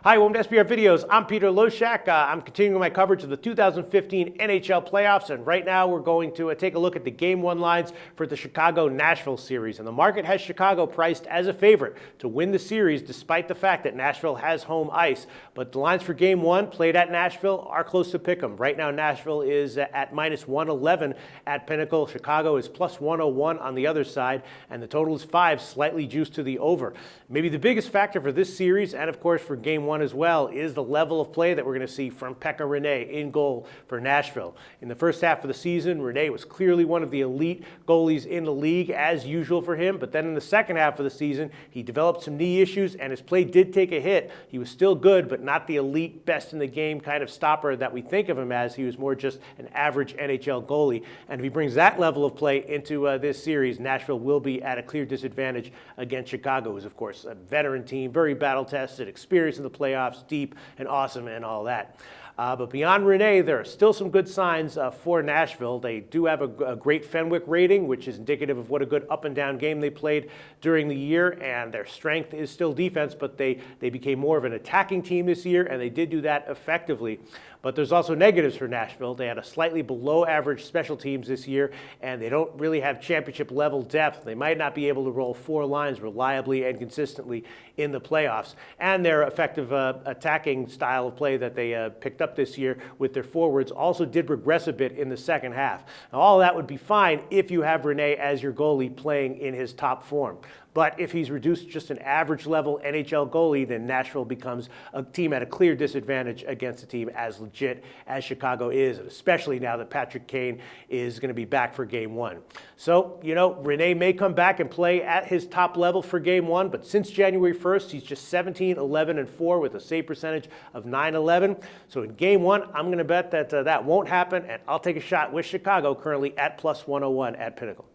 Hi, welcome to SBR Videos. I'm Peter Loshak. I'm continuing my coverage of the 2015 NHL playoffs, and right now we're going to take a look at the Game 1 lines for the Chicago-Nashville series. And the market has Chicago priced as a favorite to win the series, despite the fact that Nashville has home ice. But the lines for Game 1 played at Nashville are close to pick 'em. Right now, Nashville is at minus 111 at Pinnacle. Chicago is plus 101 on the other side, and the total is 5, slightly juiced to the over. Maybe the biggest factor for this series, and of course for Game 1 as well, is the level of play that we're going to see from Pekka Rinne in goal for Nashville. In the first half of the season, Rinne was clearly one of the elite goalies in the league, as usual for him, but then in the second half of the season, he developed some knee issues and his play did take a hit. He was still good, but not the elite, best in the game kind of stopper that we think of him as. He was more just an average NHL goalie, and if he brings that level of play into this series, Nashville will be at a clear disadvantage against Chicago, who's of course a veteran team, very battle-tested, experienced in the playoffs, deep and awesome and all that. But beyond Rinne, there are still some good signs for Nashville. They do have a great Fenwick rating, which is indicative of what a good up-and-down game they played during the year, and their strength is still defense, but they became more of an attacking team this year, and they did do that effectively. But there's also negatives for Nashville. They had a slightly below-average special teams this year, and they don't really have championship-level depth. They might not be able to roll 4 lines reliably and consistently in the playoffs. And their effective attacking style of play that they picked up this year with their forwards also did regress a bit in the second half. Now, all that would be fine if you have Rinne as your goalie playing in his top form. But if he's reduced to just an average level NHL goalie, then Nashville becomes a team at a clear disadvantage against a team as legit as Chicago is, especially now that Patrick Kane is going to be back for Game 1. So, Rinne may come back and play at his top level for Game 1, but since January 1st, he's just 17-11-4 with a save percentage of .911. So in Game 1, I'm going to bet that that won't happen, and I'll take a shot with Chicago currently at plus 101 at Pinnacle.